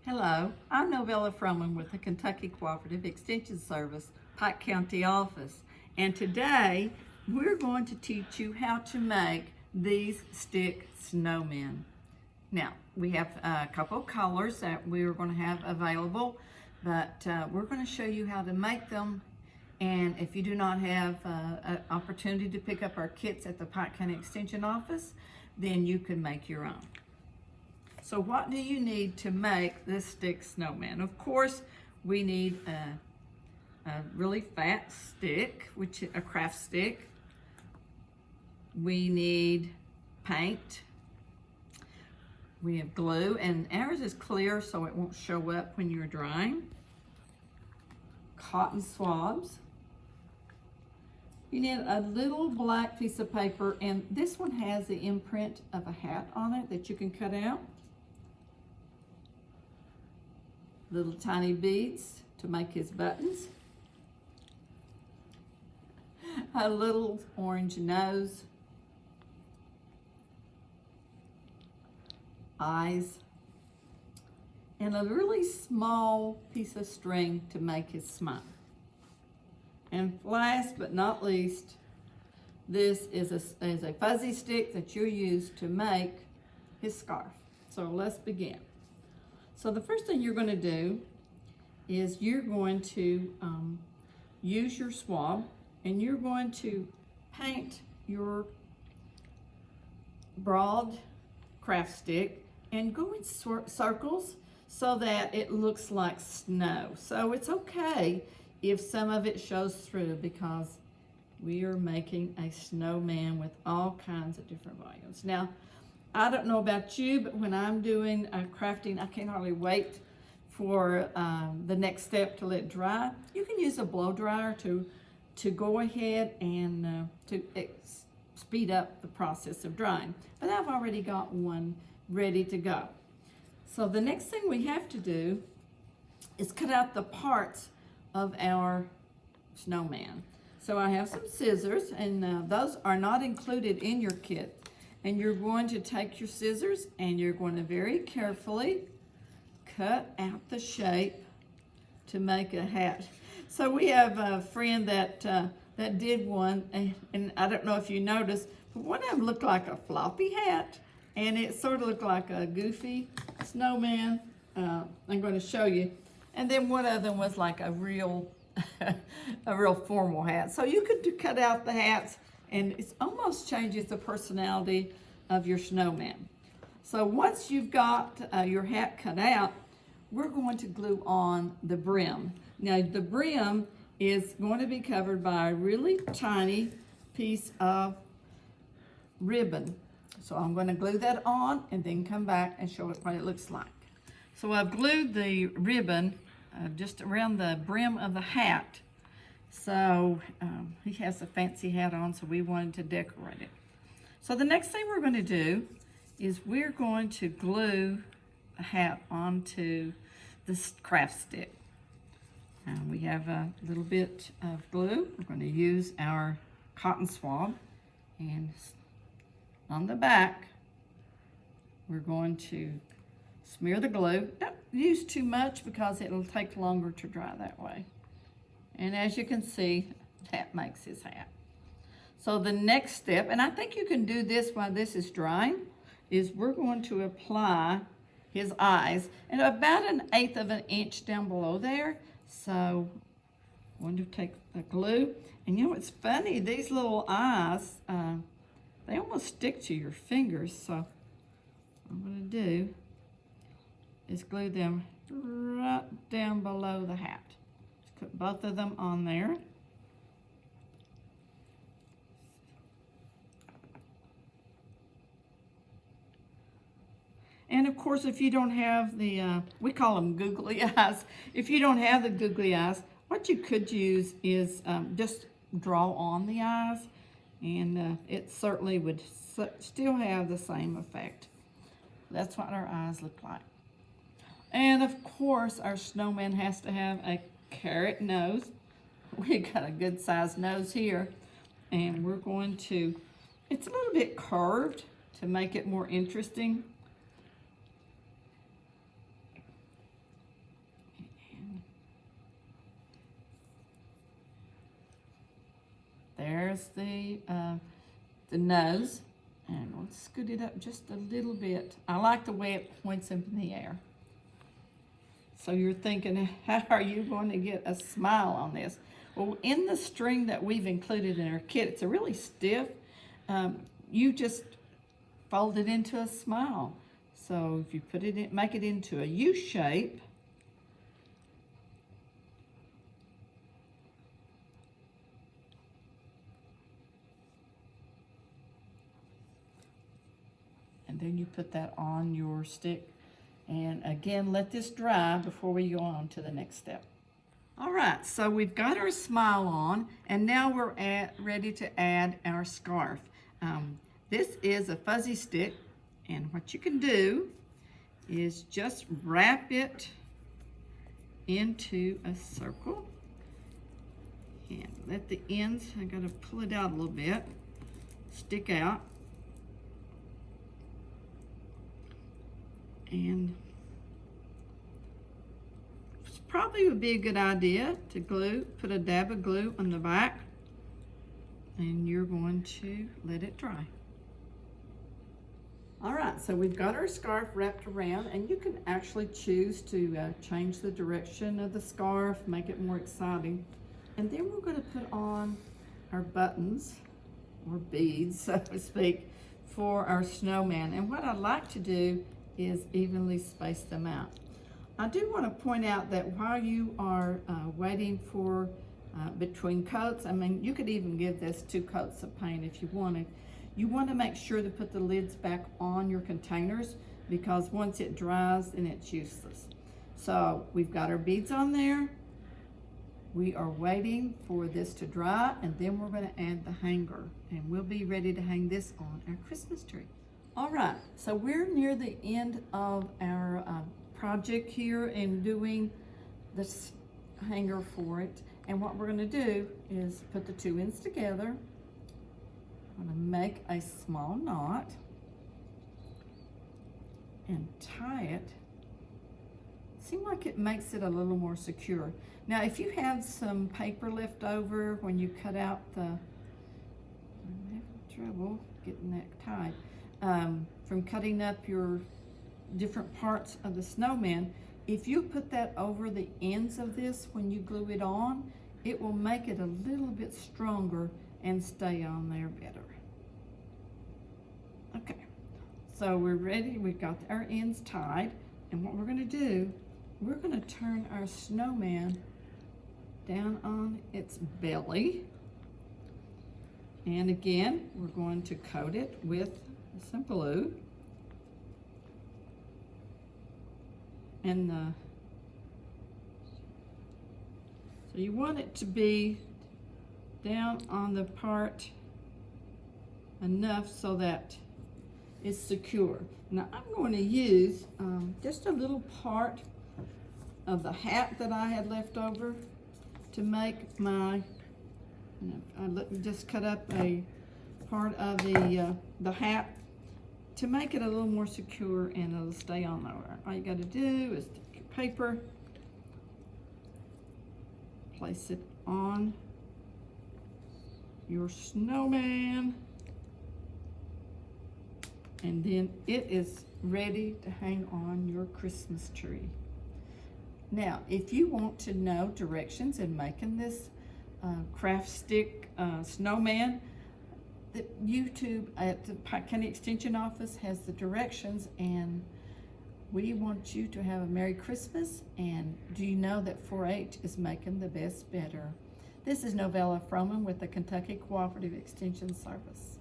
Hello, I'm Novella Froman with the Kentucky Cooperative Extension Service, Pike County office, and today we're going to teach you how to make these stick snowmen. Now, we have a couple of colors that we're going to have available, but we're going to show you how to make them. And if you do not have an opportunity to pick up our kits at the Pike County Extension office, then you can make your own. So what do you need to make this stick snowman? Of course, we need a really fat stick, which is a craft stick. We need paint. We have glue, and ours is clear so it won't show up when you're drying. Cotton swabs. You need a little black piece of paper, and this one has the imprint of a hat on it that you can cut out. Little tiny beads to make his buttons. A little orange nose. Eyes. And a really small piece of string to make his smile. And last but not least, this is a fuzzy stick that you use to make his scarf. So let's begin. So the first thing you're going to do is you're going to use your swab, and you're going to paint your broad craft stick and go in circles so that it looks like snow. So it's okay if some of it shows through, because we are making a snowman with all kinds of different volumes. Now, I don't know about you, but when I'm doing crafting, I can't hardly wait for the next step to let it dry. You can use a blow dryer to go ahead and to speed up the process of drying. But I've already got one ready to go. So the next thing we have to do is cut out the parts of our snowman. So I have some scissors, and those are not included in your kit. And you're going to take your scissors and you're going to very carefully cut out the shape to make a hat. So we have a friend that did one, and I don't know if you noticed, but one of them looked like a floppy hat, and it sort of looked like a goofy snowman. I'm going to show you. And then one of them was like a real formal hat. So you could cut out the hats, and it almost changes the personality of your snowman. So once you've got your hat cut out, we're going to glue on the brim. Now the brim is going to be covered by a really tiny piece of ribbon. So I'm going to glue that on and then come back and show it what it looks like. So I've glued the ribbon just around the brim of the hat. So he has a fancy hat on, so we wanted to decorate it. So the next thing we're going to do is we're going to glue the hat onto this craft stick. We have a little bit of glue. We're going to use our cotton swab, and on the back we're going to smear the glue. Don't use too much because it'll take longer to dry that way. And as you can see, that makes his hat. So the next step, and I think you can do this while this is drying, is we're going to apply his eyes, and about 1/8 of an inch down below there. So I'm going to take the glue, and you know what's funny? These little eyes, they almost stick to your fingers. So what I'm going to do is glue them right down below the hat. Just put both of them on there. And of course, if you don't have the, we call them googly eyes. If you don't have the googly eyes, what you could use is just draw on the eyes, and it certainly would still have the same effect. That's what our eyes look like. And of course, our snowman has to have a carrot nose. We got a good sized nose here, and we're going to, it's a little bit curved to make it more interesting. there's the nose. And we'll scoot it up just a little bit. I like the way it points up in the air. So you're thinking, how are you going to get a smile on this? Well, in the string that we've included in our kit, it's a really stiff. You just fold it into a smile. So if you put it in, make it into a U shape. And then you put that on your stick. And again, let this dry before we go on to the next step. All right, so we've got our smile on, and now we're ready to add our scarf. This is a fuzzy stick, and what you can do is just wrap it into a circle. And let the ends, I gotta pull it out a little bit, stick out. And it probably would be a good idea to put a dab of glue on the back, and you're going to let it dry. All right, so we've got our scarf wrapped around, and you can actually choose to change the direction of the scarf, make it more exciting. And then we're going to put on our buttons, or beads, so to speak, for our snowman. And what I like to do is evenly space them out. I do want to point out that while you are waiting for between coats, I mean, you could even give this 2 coats of paint if you wanted. You want to make sure to put the lids back on your containers, because once it dries, then it's useless. So we've got our beads on there. We are waiting for this to dry, and then we're going to add the hanger, and we'll be ready to hang this on our Christmas tree. All right, so we're near the end of our project here in doing this hanger for it. And what we're gonna do is put the 2 ends together. I'm gonna make a small knot and tie it. Seems like it makes it a little more secure. Now, if you have some paper left over when you cut out I'm having trouble getting that tied. From cutting up your different parts of the snowman, if you put that over the ends of this when you glue it on, it will make it a little bit stronger and stay on there better. Okay, so we're ready. We've got our ends tied, and what we're going to do, we're going to turn our snowman down on its belly, and again, we're going to coat it with some glue. And so you want it to be down on the part enough so that it's secure. Now I'm going to use just a little part of the hat that I had left over to make my, I just cut up a part of the hat to make it a little more secure, and it'll stay on there. All you got to do is take your paper, place it on your snowman, and then it is ready to hang on your Christmas tree. Now, if you want to know directions in making this craft stick snowman, the YouTube at the Pike County Extension Office has the directions, and we want you to have a Merry Christmas. And do you know that 4-H is making the best better? This is Mrs.Froman with the Kentucky Cooperative Extension Service.